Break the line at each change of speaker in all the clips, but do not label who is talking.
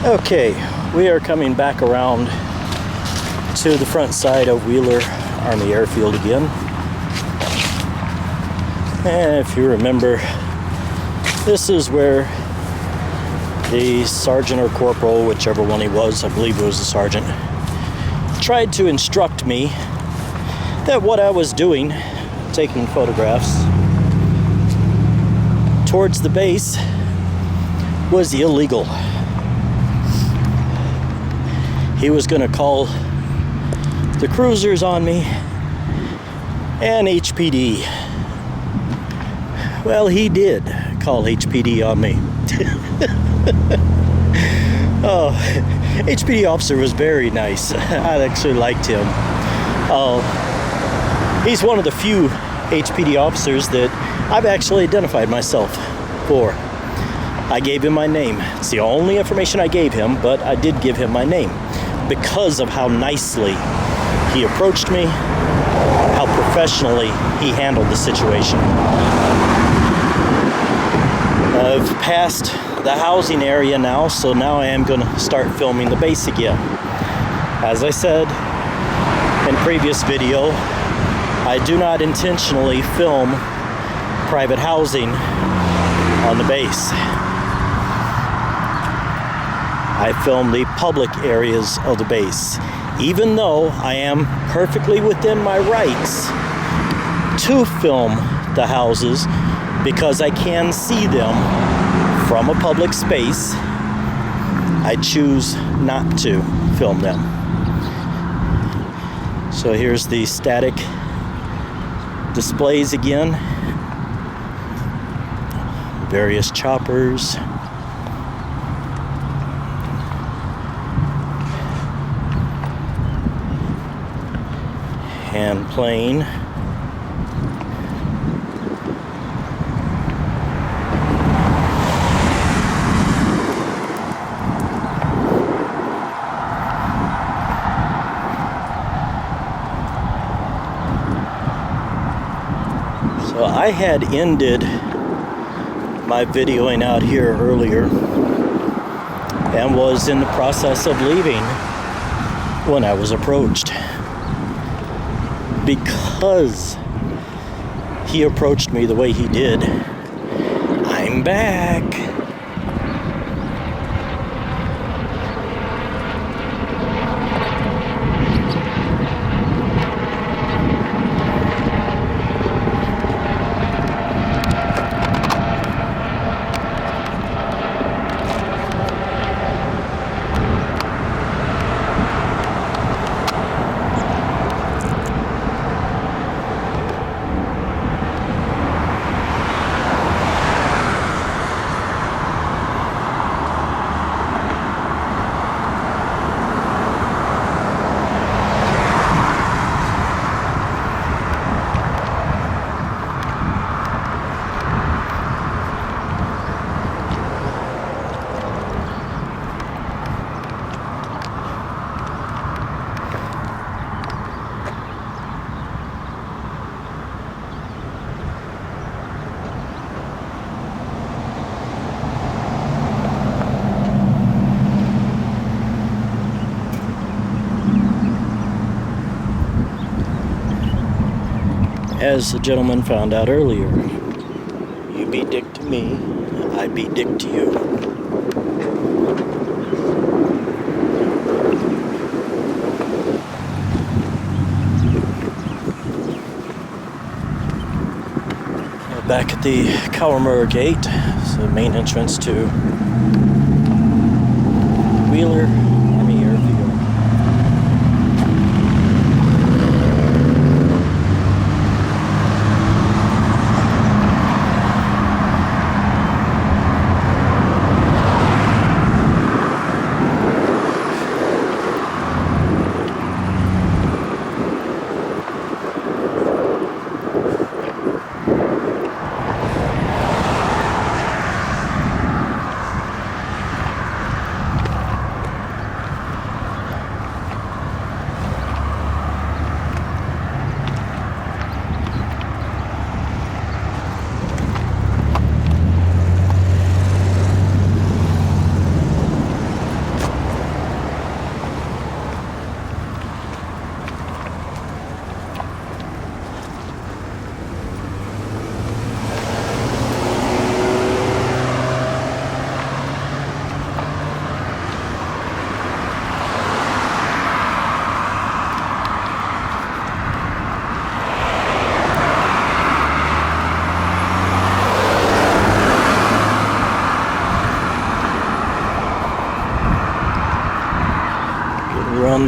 Okay, we are coming back around to the front side of Wheeler Army Airfield again. And if you remember, this is where the sergeant or corporal, whichever one he was, I believe it was the sergeant, tried to instruct me that what I was doing, taking photographs towards the base, was illegal. He was going to call the cruisers on me and HPD. Well, he did call HPD on me. Oh, HPD officer was very nice. I actually liked him. He's one of the few HPD officers that I've actually identified myself for. I gave him my name. It's the only information I gave him, but I did give him my name because of how nicely he approached me, how professionally he handled the situation. I've passed the housing area now, so now I am going to start filming the base again. As I said in previous video, I do not intentionally film private housing on the base. I film the public areas of the base, even though I am perfectly within my rights to film the houses because I can see them from a public space. I choose not to film them. So here's the static displays again. Various choppers. Hand plane. So I had ended my videoing out here earlier and was in the process of leaving when I was approached. Because he approached me the way he did, I'm back. As the gentleman found out earlier, you be dick to me, I be dick to you. Back at the Kalamura Gate, it's the main entrance to Wheeler Army Airfield.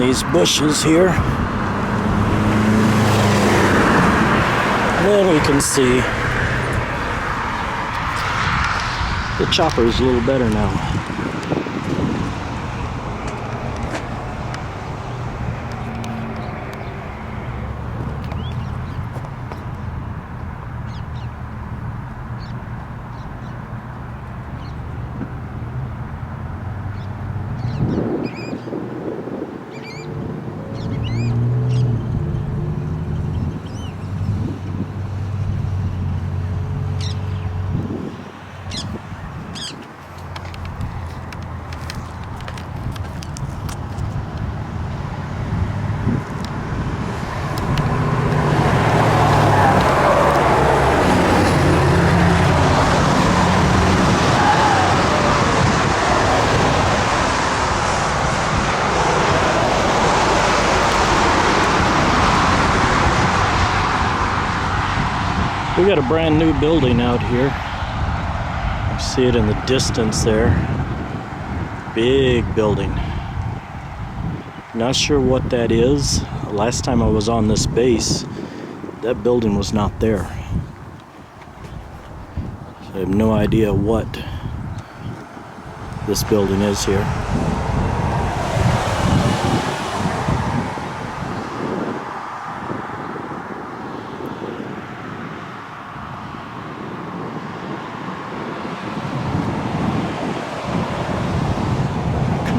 these bushes here. And then we can see the chopper is a little better now. We got a brand new building out here. You see it in the distance there. Big building. Not sure what that is. Last time I was on this base, that building was not there. So I have no idea what this building is here.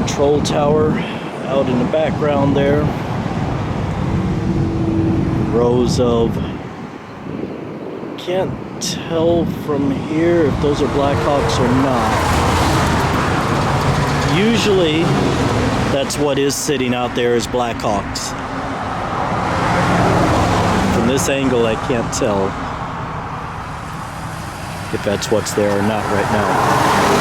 Control tower out in the background there. Rows of, can't tell from here if those are Blackhawks or not. Usually that's what is sitting out there is Blackhawks. From this angle I can't tell if that's what's there or not right now.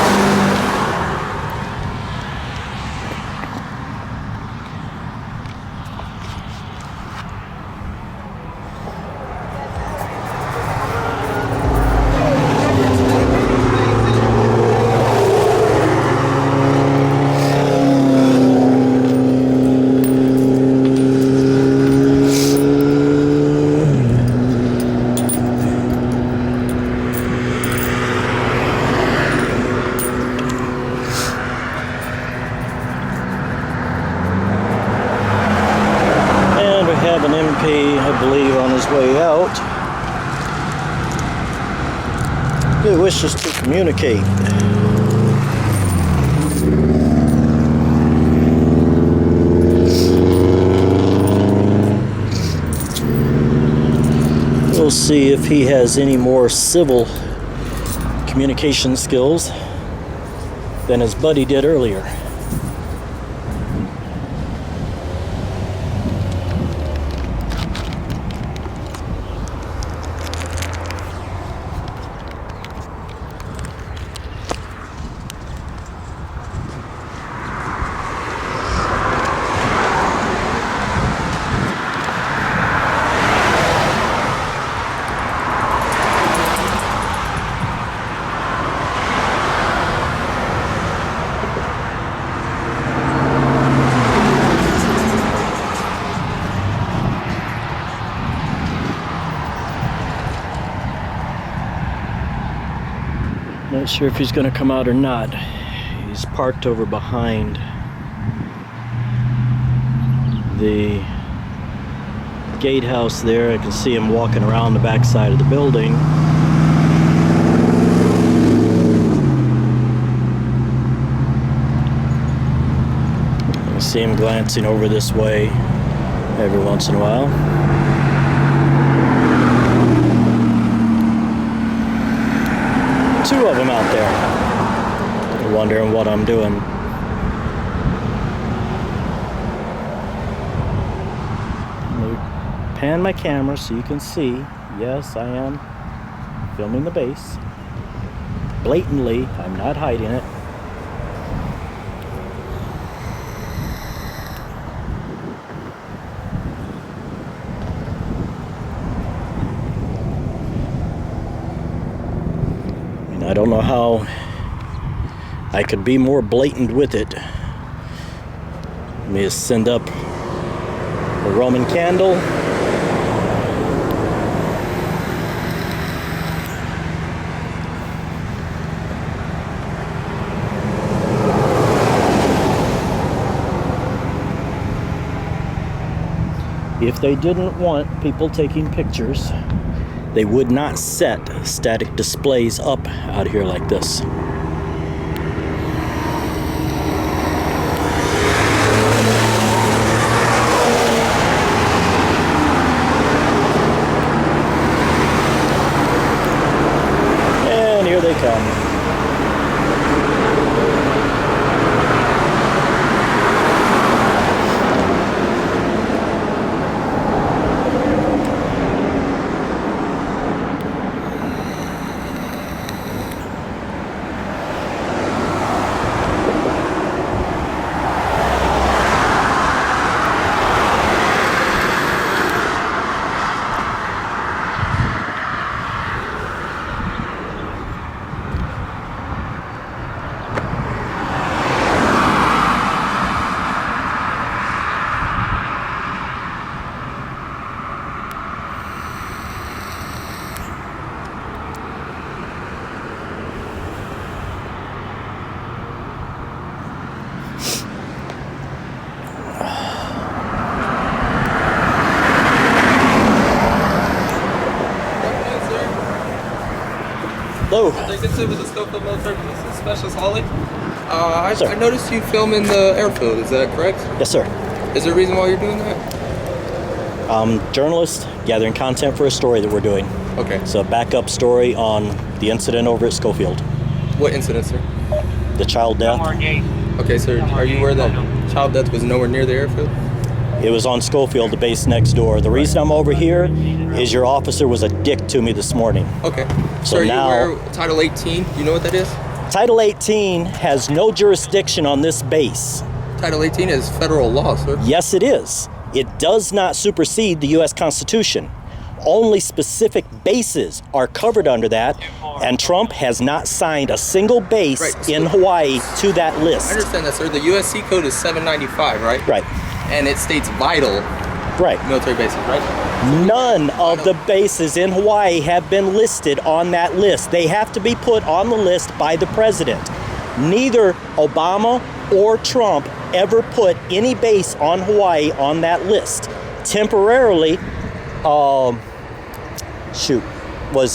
I believe on his way out. He wishes to communicate. We'll see if he has any more civil communication skills than his buddy did earlier. Not sure if he's going to come out or not. He's parked over behind the gatehouse there. I can see him walking around the back side of the building. I see him glancing over this way every once in a while. Two of them out there. They're wondering what I'm doing. Let me pan my camera so you can see. Yes, I am filming the base. Blatantly, I'm not hiding it. I don't know how I could be more blatant with it. Let me just send up A Roman candle. If they didn't want people taking pictures, they would not set static displays up out here like this. And here they come. Hello.
With the Schofield Military Police Specialist Holly. I noticed you film in the Airfield, is that correct?
Yes, sir.
Is there a reason why you're doing that?
Journalist gathering content for a story that we're doing.
Okay.
It's a backup story on the incident over at Schofield.
What incident, sir?
The child death.
Okay, sir. Are you aware that child death was nowhere near the airfield?
It was on Schofield, the base next door. The reason I'm over here is your officer was a dick to me this morning.
Okay.
So
are
now,
you aware of Title 18? Do you know what that is?
Title 18 has no jurisdiction on this base.
Title 18 is federal law, sir.
Yes, it is. It does not supersede the U.S. Constitution. Only specific bases are covered under that, and Trump has not signed a single base in Hawaii to that list.
I understand that, sir. The USC code is 795, right?
Right.
And it states vital military bases, right?
None of the bases in Hawaii have been listed on that list. They have to be put on the list by the president. Neither Obama or Trump ever put any base on Hawaii on that list. Temporarily, was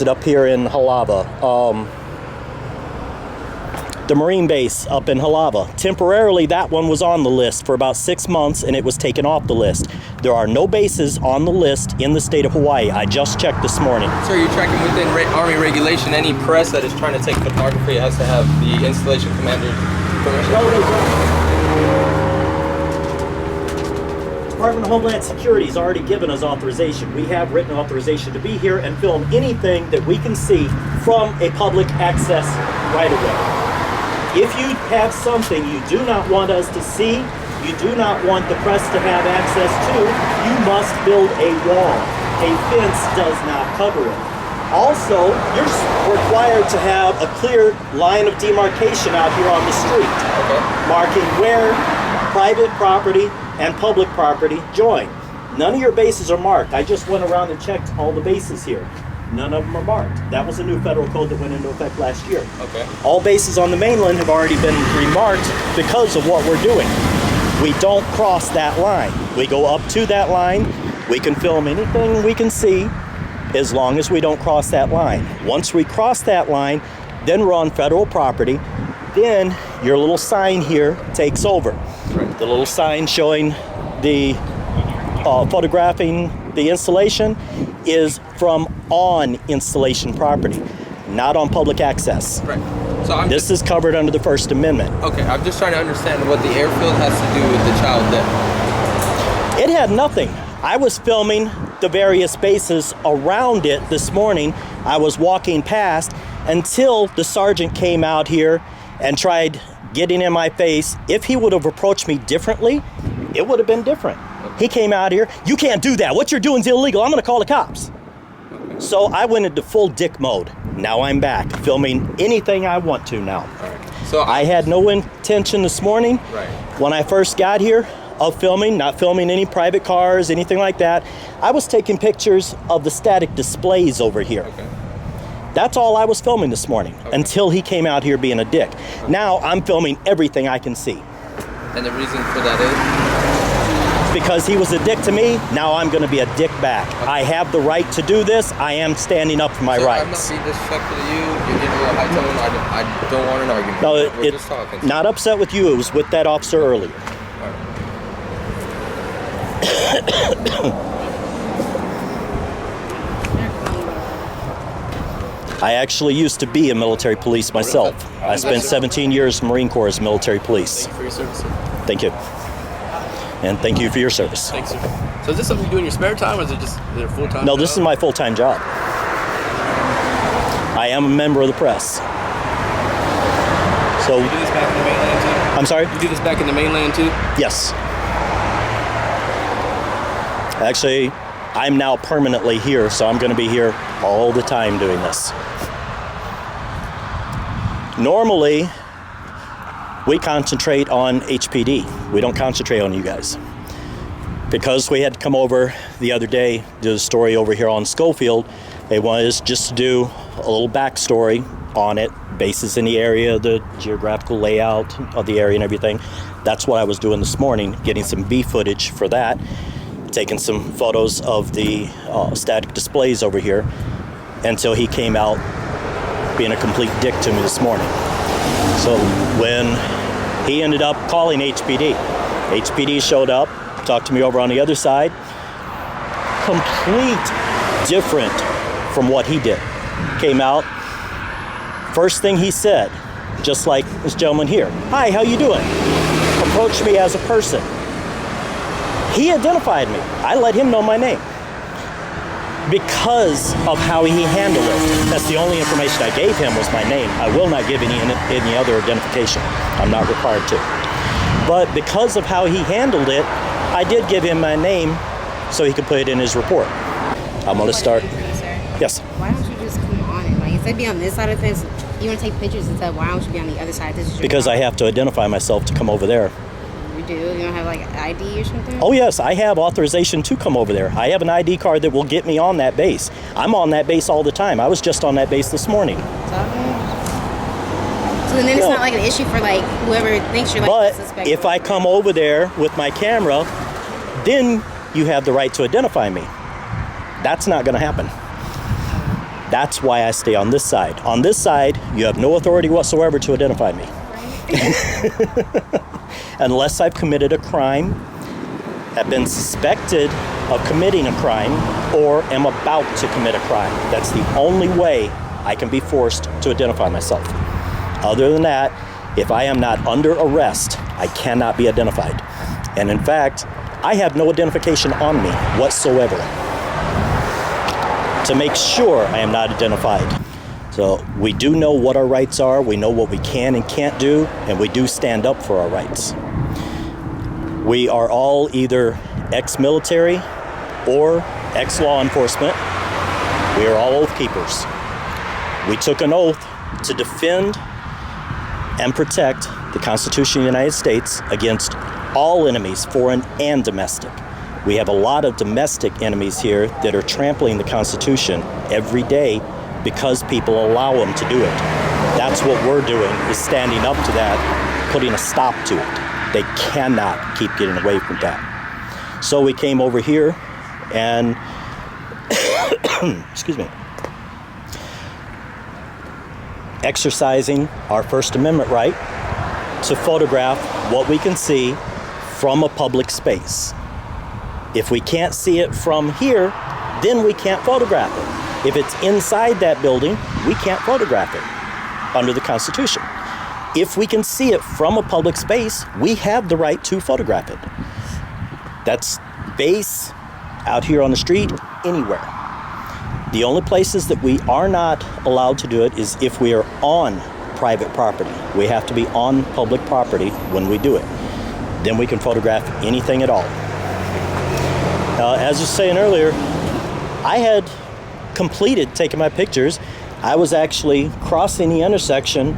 it up here in Halava? The Marine base up in Halava. Temporarily, that one was on the list for about 6 months, and it was taken off the list. There are no bases on the list in the state of Hawaii. I just checked this morning.
Sir, you're tracking within Army regulation. Any press that is trying to take photography has to have the installation commander's permission.
Department of Homeland Security has already given us authorization. We have written authorization to be here and film anything that we can see from a public access right-of-way. If you have something you do not want us to see, you do not want the press to have access to, you must build a wall. A fence does not cover it. Also, you're required to have a clear line of demarcation out here on the street, marking where private property and public property join. None of your bases are marked. I just went around and checked all the bases here. None of them are marked. That was a new federal code that went into effect last year.
Okay.
All bases on the mainland have already been remarked because of what we're doing. We don't cross that line. We go up to that line. We can film anything we can see as long as we don't cross that line. Once we cross that line, then we're on federal property. Then your little sign here takes over.
Right.
The little sign showing the photographing the installation is from on installation property, not on public access.
Right. So
this is covered under the First Amendment.
Okay, I'm just trying to understand what the airfield has to do with the child death.
It had nothing. I was filming the various bases around it this morning. I was walking past until the sergeant came out here and tried getting in my face. If he would have approached me differently, it would have been different. He came out here, you can't do that. What you're doing is illegal. I'm gonna call the cops. So I went into full dick mode. Now I'm back, filming anything I want to now.
Right. So
I had no intention this morning.
Right.
When I first got here, of filming, not filming any private cars, anything like that. I was taking pictures of the static displays over here.
Okay.
That's all I was filming this morning until he came out here being a dick. Now I'm filming everything I can see.
And the reason for that is?
Because he was a dick to me, now I'm going to be a dick back. I have the right to do this. I am standing up for my rights.
I'm not being disrespectful to you. You're getting a little high tone. I don't want an argument.
No,
We're just talking.
Not upset with you. It was with that officer earlier. I actually used to be a military police myself. I spent 17 years in Marine Corps as military police.
Thank you for your service, sir.
Thank you. And thank you for your service.
Thanks, sir. So is this something you do in your spare time, or is it a full-time
No,
job?
this is my full-time job. I am a member of the press. So,
You do this back in the mainland, too?
I'm sorry?
You do this back in the mainland, too?
Yes. Actually, I'm now permanently here, so I'm going to be here all the time doing this. Normally, we concentrate on HPD. We don't concentrate on you guys. Because we had to come over the other day, do the story over here on Schofield, they wanted us just to do a little backstory on it, bases in the area, the geographical layout of the area and everything. That's what I was doing this morning, getting some B footage for that, taking some photos of the static displays over here until he came out being a complete dick to me this morning. So when he ended up calling HPD showed up, talked to me over on the other side, complete different from what he did. Came out, first thing he said, just like this gentleman here, "Hi, how you doing?" Approached me as a person. He identified me. I let him know my name because of how he handled it. That's the only information I gave him was my name. I will not give any other identification. I'm not required to. But because of how he handled it, I did give him my name so he could put it in his report. I'm going to start. Yes.
Why don't you just come on it? Like, instead of being on this side of the fence, you want to take pictures instead. Why don't you be on the other side? This is your
Because I have to identify myself to come over there.
You do? You don't have like an ID or something?
Oh yes, I have authorization to come over there. I have an ID card that will get me on that base. I'm on that base all the time. I was just on that base this morning.
So then it's not like an issue for like whoever thinks you're like
But
a suspect.
if I come over there with my camera, then you have the right to identify me. That's not going to happen. That's why I stay on this side. On this side, you have no authority whatsoever to identify me. Unless I've committed a crime, have been suspected of committing a crime, or am about to commit a crime. That's the only way I can be forced to identify myself. Other than that, if I am not under arrest, I cannot be identified. And in fact, I have no identification on me whatsoever to make sure I am not identified. So we do know what our rights are, we know what we can and can't do, and we do stand up for our rights. We are all either ex-military or ex-law enforcement. We are all oath keepers. We took an oath to defend and protect the Constitution of the United States against all enemies, foreign and domestic. We have a lot of domestic enemies here that are trampling the Constitution every day because people allow them to do it. That's what we're doing, is standing up to that, putting a stop to it. They cannot keep getting away from that. So we came over here and, excuse me, exercising our First Amendment right to photograph what we can see from a public space. If we can't see it from here, then we can't photograph it. If it's inside that building, we can't photograph it under the Constitution. If we can see it from a public space, we have the right to photograph it. That's base, out here on the street, anywhere. The only places that we are not allowed to do it is if we are on private property. We have to be on public property when we do it. Then we can photograph anything at all. As I was saying earlier, I had completed taking my pictures. I was actually crossing the intersection,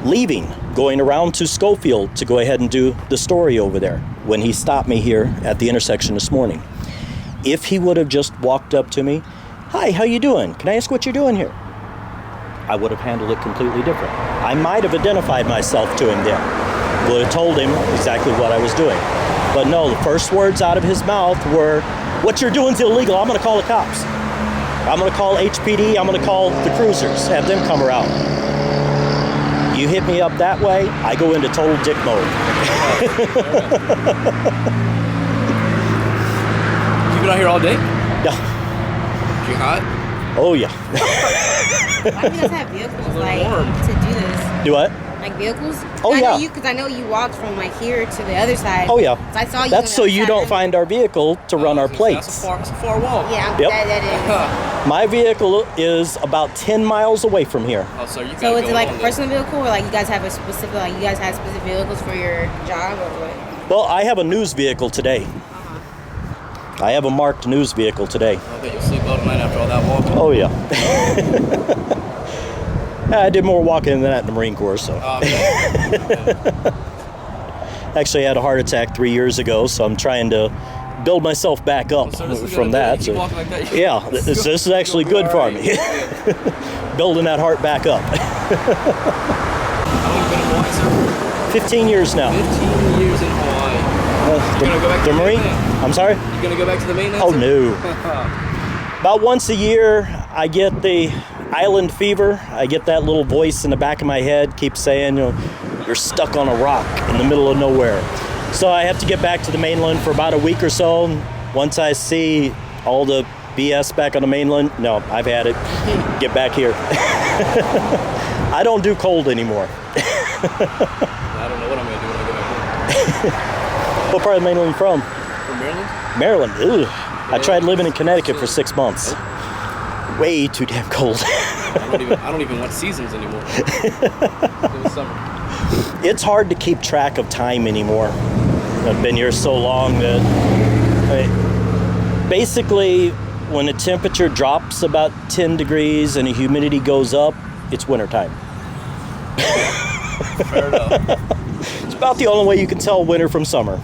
leaving, going around to Schofield to go ahead and do the story over there. when he stopped me here at the intersection this morning. If he would have just walked up to me, "Hi, how you doing? Can I ask what you're doing here?" I would have handled it completely different. I might have identified myself to him then. Would have told him exactly what I was doing. But no, the first words out of his mouth were, "What you're doing is illegal. I'm going to call the cops. I'm going to call HPD. I'm going to call the cruisers. Have them come around." You hit me up that way, I go into total dick mode.
You been out here all day?
Yeah.
You hot?
Oh yeah.
Why do you guys have vehicles like
warm.
to do this?
Do what?
Like vehicles?
Oh, yeah.
Because I know you walked from like here to the other side.
Oh yeah.
So I saw you.
That's so you don't find our vehicle to run our
That's
plates.
a far walk.
Yeah,
Yep.
that is.
My vehicle is about 10 miles away from here.
Oh, so you
So
gotta
is
go
it like a
along
personal vehicle, or like you guys have a specific, like you guys have specific vehicles for your job, or what?
Well, I have a news vehicle today. I have a marked news vehicle today.
I bet you'll sleep all night after all that walking.
Oh yeah. I did more walking than that in the Marine Corps, so. Actually, I had a heart attack 3 years ago, so I'm trying to build myself back up
So this is
from
gonna
that.
keep
So,
walking like that?
yeah, this is actually good for me. Building that heart back up.
How long you been in Hawaii, sir?
15 years now.
15 years in Hawaii.
The,
gonna go back to
the
the
Marine?
mainland?
I'm sorry?
You gonna go back to the mainland?
Oh,
sir?
no. About once a year, I get the island fever. I get that little voice in the back of my head keeps saying, you know, you're stuck on a rock in the middle of nowhere. So I have to get back to the mainland for about a week or so. Once I see all the BS back on the mainland, no, I've had it. Get back here. I don't do cold anymore.
I don't know what I'm gonna do when I go back home.
What part of the mainland are you from?
From Maryland?
Maryland. Ugh. I tried living in Connecticut for 6 months. Way too damn cold.
I don't even want seasons anymore. It was summer.
It's hard to keep track of time anymore. I've been here so long that basically when the temperature drops about 10 degrees and the humidity goes up, it's wintertime.
Fair enough.
It's about the only way you can tell winter from summer.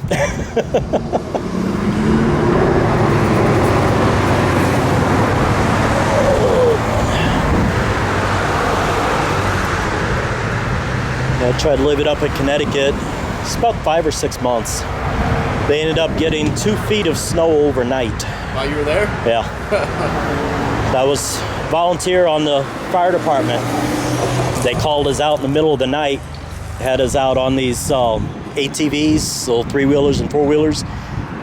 I tried to live it up in Connecticut. It's about 5 or 6 months. They ended up getting 2 feet of snow overnight.
While you were there?
Yeah. I was volunteer on the fire department. They called us out in the middle of the night, had us out on these ATVs, little 3-wheelers and 4-wheelers,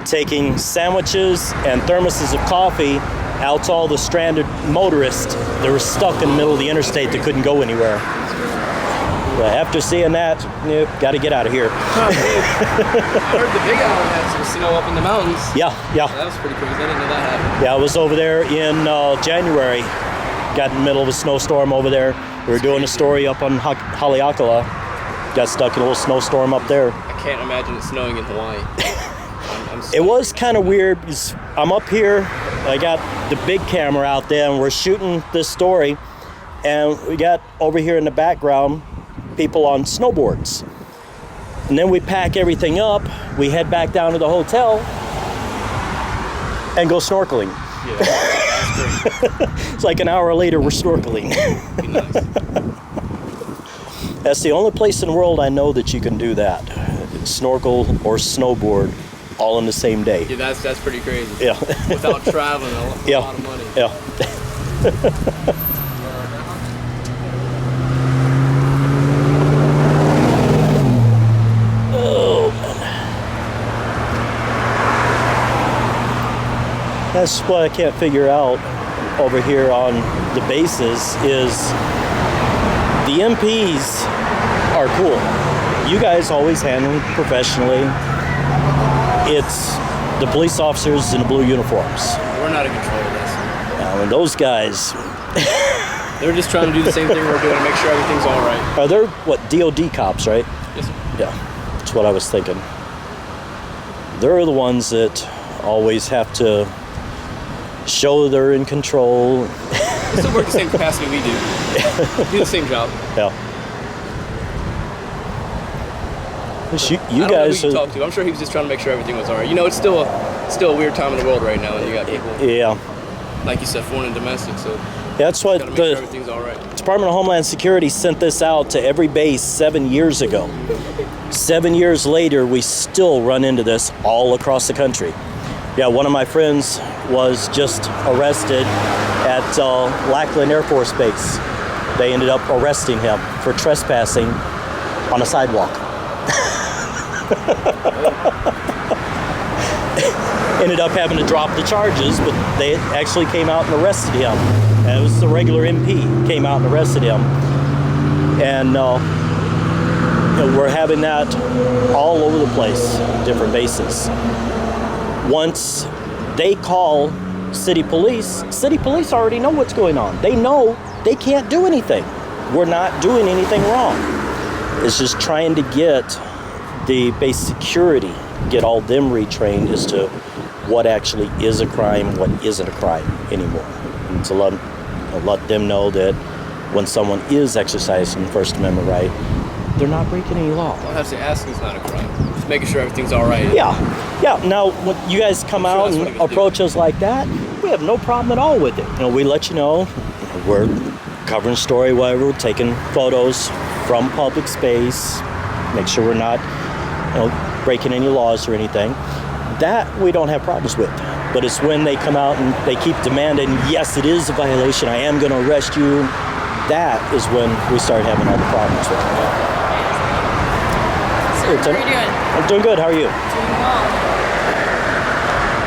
taking sandwiches and thermoses of coffee out to all the stranded motorists that were stuck in the middle of the interstate that couldn't go anywhere. But after seeing that, got to get out of here.
I heard the Big Island had some snow up in the mountains.
Yeah.
That was pretty crazy. I didn't know that happened.
Yeah, I was over there in January. Got in the middle of a snowstorm over there. We were doing a story up on Haleakala. Got stuck in a little snowstorm up there.
I can't imagine it snowing in Hawaii.
It was kind of weird because I'm up here. I got the big camera out there and we're shooting this story. And we got over here in the background people on snowboards. And then we pack everything up. We head back down to the hotel and go snorkeling.
Yeah, that's great.
It's like an hour later, we're snorkeling.
Be nice.
That's the only place in the world I know that you can do that. Snorkel or snowboard all in the same day.
Yeah, that's pretty crazy.
Yeah.
Without traveling a lot of money.
Yeah. That's what I can't figure out over here on the bases is the MPs are cool. You guys always handle them professionally. It's the police officers in the blue uniforms.
We're not in control of this.
And those guys,
They're just trying to do the same thing we're doing to make sure everything's all right.
are they what, DOD cops, right?
Yes, sir.
Yeah, that's what I was thinking. They're the ones that always have to show they're in control.
They still work the same capacity we do. Do the same job.
Yeah. You
I don't know
guys,
who you talked to. I'm sure he was just trying to make sure everything was all right. You know, it's still a weird time in the world right now, and you got people,
yeah,
like you said, foreign and domestic. So
that's what
gotta make sure everything's all right.
Department of Homeland Security sent this out to every base 7 years ago. 7 years later, we still run into this all across the country. Yeah, one of my friends was just arrested at Lackland Air Force Base. They ended up arresting him for trespassing on a sidewalk. Ended up having to drop the charges, but they actually came out and arrested him. And it was the regular MP came out and arrested him. And we're having that all over the place, different bases. Once they call city police already know what's going on. They know they can't do anything. We're not doing anything wrong. It's just trying to get the base security, get all them retrained as to what actually is a crime, what isn't a crime anymore. And to let them know that when someone is exercising First Amendment right, they're not breaking any law.
All I have to ask is not a crime. Just making sure everything's all right.
Yeah. Now, when you guys come out and approach us like that, we have no problem at all with it. We let you know we're covering story, whatever, we're taking photos from public space, make sure we're not, breaking any laws or anything. That we don't have problems with. But it's when they come out and they keep demanding, yes, it is a violation, I am going to arrest you. That is when we start having all the problems with it.
Sir, how are you doing?
I'm doing good. How are you?
Doing well.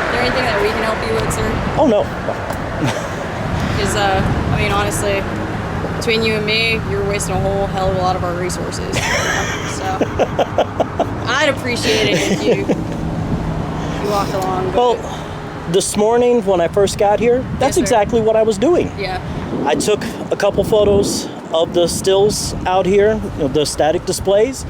Is there anything that we can help you with, sir?
Oh, no.
Because, honestly, between you and me, you're wasting a whole hell of a lot of our resources. So, I'd appreciate it if you walked along.
Well, this morning when I first got here, that's
Yes,
exactly what I was doing.
Yeah.
I took a couple photos of the stills out here, the static displays,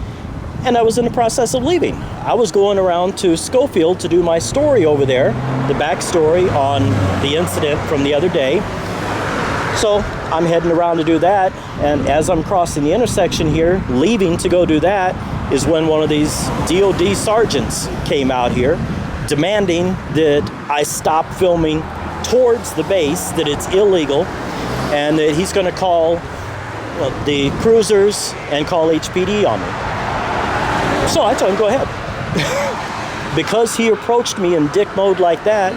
and I was in the process of leaving. I was going around to Schofield to do my story over there, the backstory on the incident from the other day. So I'm heading around to do that, and as I'm crossing the intersection here, leaving to go do that, is when one of these DOD sergeants came out here demanding that I stop filming towards the base, that it's illegal, and that he's going to call the cruisers and call HPD on me. So I told him, go ahead. Because he approached me in dick mode like that,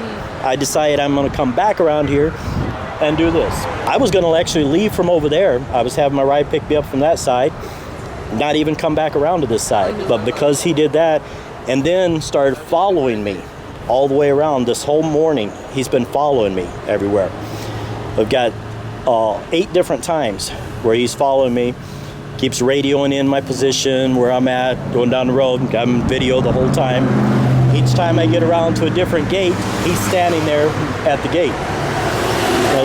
I decided I'm going to come back around here and do this. I was going to actually leave from over there. I was having my ride pick me up from that side, not even come back around to this side. But because he did that and then started following me all the way around this whole morning, he's been following me everywhere. I've got 8 different times where he's following me, keeps radioing in my position, where I'm at, going down the road, got him video the whole time. Each time I get around to a different gate, he's standing there at the gate.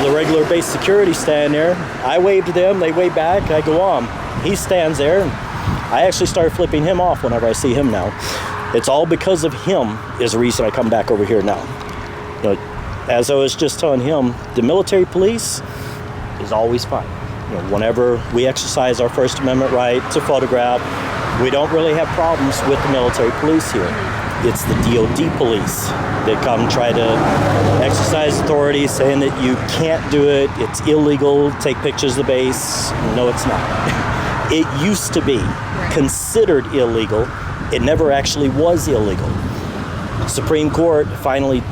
The regular base security stand there. I wave to them, they wave back, I go on. He stands there, and I actually start flipping him off whenever I see him now. It's all because of him is the reason I come back over here now. As I was just telling him, the military police is always fine. Whenever we exercise our First Amendment right to photograph, we don't really have problems with the military police here. It's the DOD police that come try to exercise authority, saying that you can't do it, it's illegal, take pictures of the base. No, it's not. It used to be considered illegal. It never actually was illegal. Supreme Court finally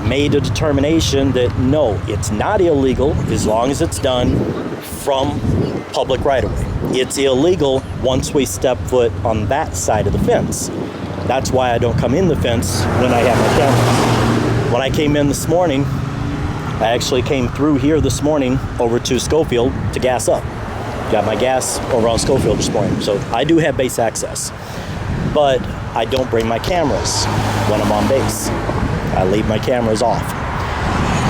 made a determination that no, it's not illegal as long as it's done from public right-of-way. It's illegal once we step foot on that side of the fence. That's why I don't come in the fence when I have my cameras. When I came in this morning, I actually came through here this morning over to Schofield to gas up. Got my gas over on Schofield this morning. So I do have base access, but I don't bring my cameras when I'm on base. I leave my cameras off.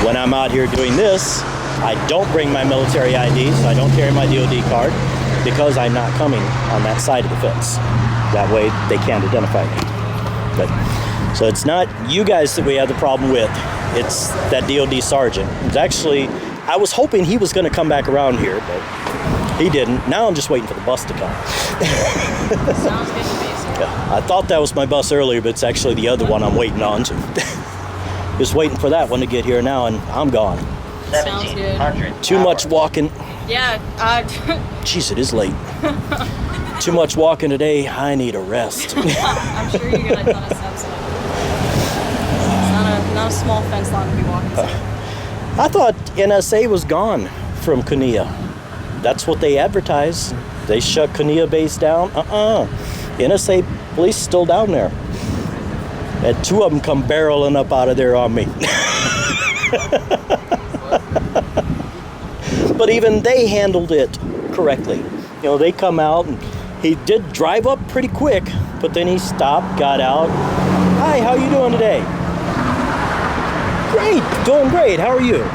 When I'm out here doing this, I don't bring my military ID, so I don't carry my DOD card because I'm not coming on that side of the fence. That way they can't identify me. So it's not you guys that we have the problem with. It's that DOD sergeant. It's actually, I was hoping he was going to come back around here, but he didn't. Now I'm just waiting for the bus to come.
Sounds good to me, sir.
Yeah, I thought that was my bus earlier, but it's actually the other one I'm waiting on. Just waiting for that one to get here now, and I'm gone.
Sounds good.
Too much walking.
Yeah,
Jeez, it is late. Too much walking today. I need a rest.
I'm sure you get a ton of steps in. It's not a small fence line to be walking through.
I thought NSA was gone from Kunia. That's what they advertise. They shut Kunia base down. NSA police still down there. And two of them come barreling up out of there on me. But even they handled it correctly. You know, they come out and he did drive up pretty quick, but then he stopped, got out. Hi, how you doing today? Great, doing great. How are you?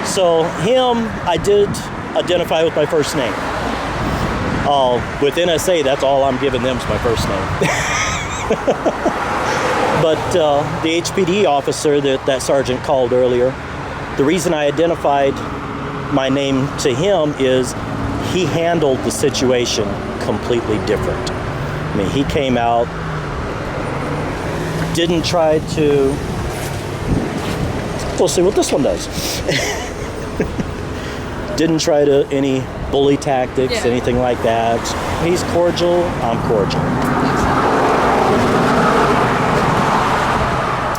So him, I did identify with my first name. With NSA, that's all I'm giving them is my first name. But the HPD officer that sergeant called earlier, the reason I identified my name to him is he handled the situation completely different. I mean, he came out, didn't try to, we'll see what this one does. Didn't try to any bully tactics, anything like that. He's cordial, I'm cordial.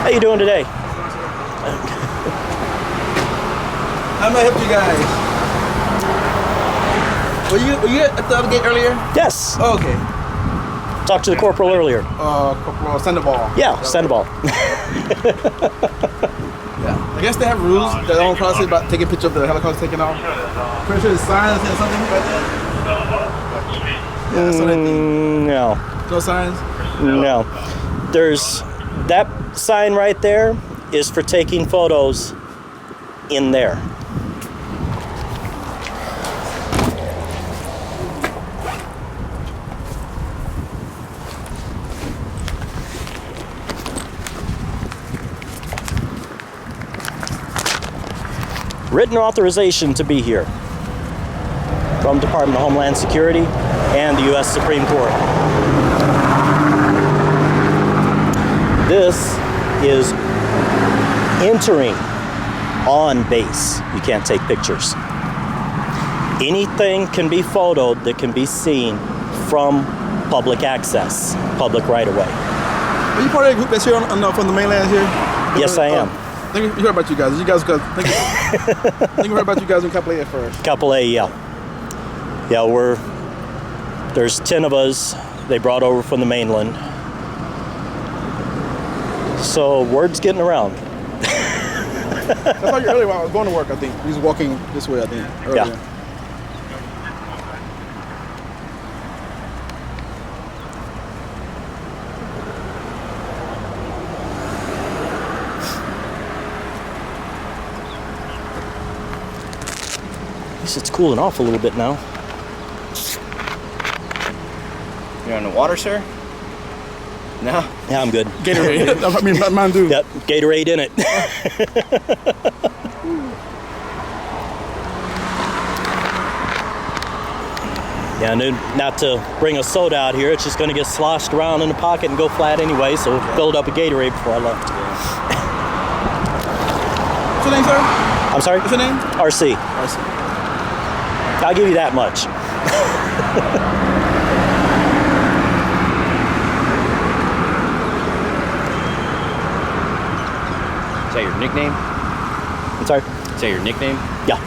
How you doing today?
How may I help you guys? Were you at the other gate earlier?
Yes.
Oh, okay.
Talked to the corporal earlier.
Corporal Sandoval.
Yeah, Sandoval.
Yeah. I guess they have rules that don't policy about taking a picture of the helicopter taking off. Pretty sure the signs and something like that. Yeah, that's what I think.
No.
No signs?
No. There's that sign right there is for taking photos in there. Written authorization to be here from Department of Homeland Security and the U.S. Supreme Court. This is entering on base. You can't take pictures. Anything can be photoed that can be seen from public access, public right-of-way.
Are you part of the group that's here from the mainland here?
Yes, I am.
I think we heard about you guys. I think we heard about you guys in Couple A at first.
Couple A, yeah. Yeah, there's 10 of us they brought over from the mainland. So word's getting around.
I saw you earlier while I was going to work, I think. You was walking this way, I think, earlier.
Yeah. At least it's cooling off a little bit now.
You're on the water, sir? No?
Yeah, I'm good.
Gatorade. I mean, mine do.
Yep, Gatorade in it. Yeah, and then not to bring a soda out here, it's just going to get sloshed around in the pocket and go flat anyway, so filled up a Gatorade before I left.
What's your name, sir?
I'm sorry?
What's your name?
RC.
RC.
I'll give you that much.
Is that your nickname?
I'm sorry?
Is that your nickname?
Yeah.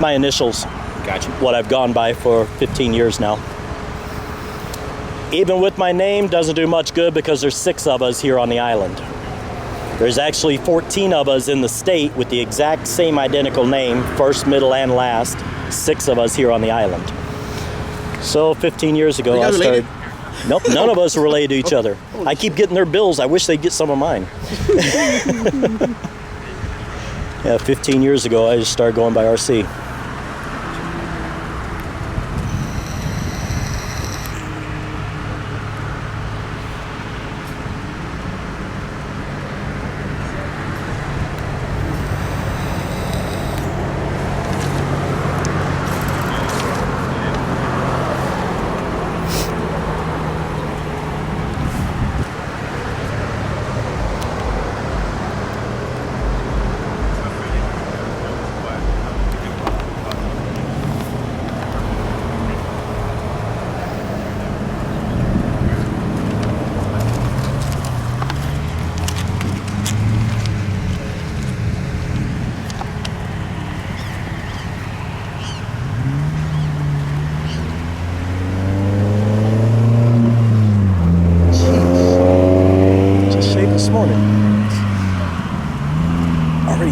My initials.
Gotcha.
What I've gone by for 15 years now. Even with my name, doesn't do much good because there's 6 of us here on the island. There's actually 14 of us in the state with the exact same identical name, first, middle, and last. 6 of us here on the island. So 15 years ago, I started. Nope, none of us are related to each other. I keep getting their bills. I wish they'd get some of mine. Yeah, 15 years ago, I just started going by RC.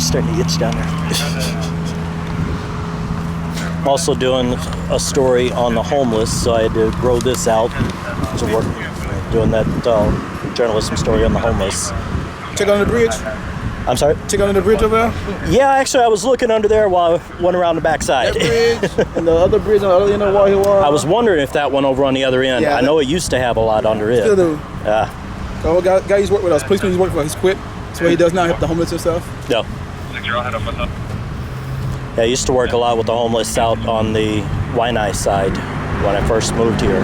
starting to itch down there. I'm also doing a story on the homeless, so I had to grow this out to work doing that journalism story on the homeless.
Check on the bridge.
I'm sorry?
Check on the bridge over there.
Yeah, actually, I was looking under there while I went around the backside.
That bridge and the other bridge on the other end of the wall here.
I was wondering if that one over on the other end.
Yeah,
I know it used to have a lot under it.
Still do.
Yeah.
So guy he's worked with us, policeman he's worked for, he's quit. That's what he does now, help the homeless and stuff.
No. Yeah, I used to work a lot with the homeless out on the Waianae side when I first moved here.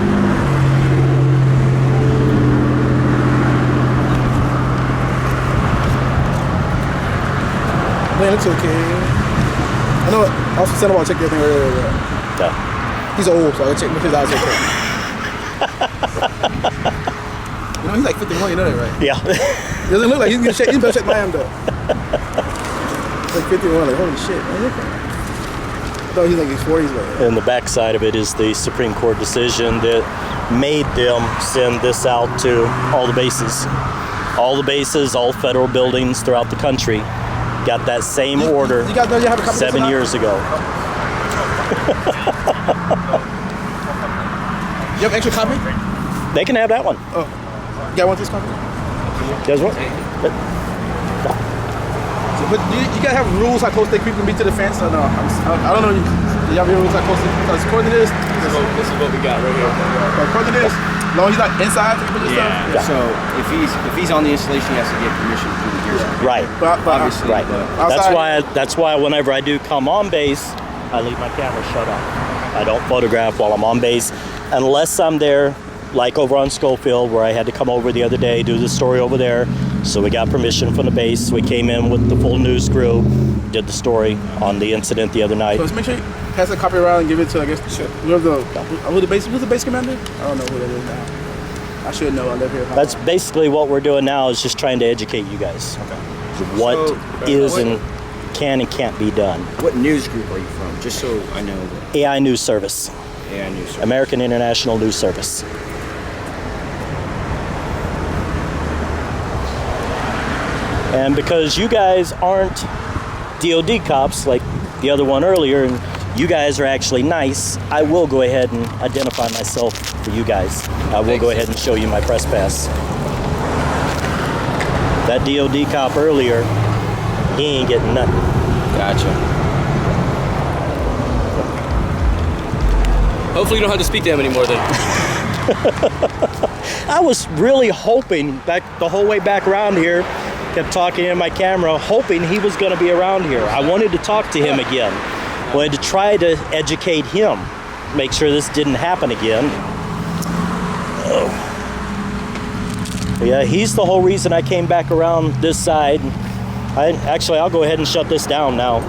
Man, it's okay. I know. Officer Sandoval checked everything earlier.
Yeah.
He's old, so I checked if his eyes okay. You know, he's like 51. You know that, right?
Yeah.
He doesn't look like he's gonna check. He's better check my though. Like 51. Like holy shit. Man, I thought he's like his 40s. Like.
And the backside of it is the Supreme Court decision that made them send this out to all the bases. All the bases, all federal buildings throughout the country got that same order
You have a copy
7 years ago.
You have an extra copy?
They can have that one.
Oh, you got one of this copy?
You guys want?
But you gotta have rules how close they people can be to the fence. Or no? I don't know. Do you have rules how close? Because according to this
This is what we got right here.
according to this, as long as he's not inside to put this stuff.
Yeah. So if he's on the installation, he has to get permission through the gear.
Right.
But
Obviously,
Right.
outside,
That's why whenever I do come on base, I leave my camera shut off. I don't photograph while I'm on base unless I'm there, like over on Schofield, where I had to come over the other day, do the story over there. So we got permission from the base. We came in with the full news crew, did the story on the incident the other night.
So just make sure you pass the copy around and give it to, I guess, who's the base commander? I don't know who that is now. I should know. I live here.
That's basically what we're doing now, is just trying to educate you guys. What is and can and can't be done.
What news group are you from? Just so I know.
AI News Service.
AI News Service.
American International News Service. And because you guys aren't DOD cops like the other one earlier, and you guys are actually nice, I will go ahead and identify myself for you guys. I will go ahead and show you my press pass. That DOD cop earlier, he ain't getting nothing.
Gotcha. Hopefully you don't have to speak to him anymore then.
I was really hoping back the whole way back around here, kept talking in my camera, hoping he was going to be around here. I wanted to talk to him again. Wanted to try to educate him, make sure this didn't happen again. Oh. Yeah, he's the whole reason I came back around this side. I'll go ahead and shut this down now.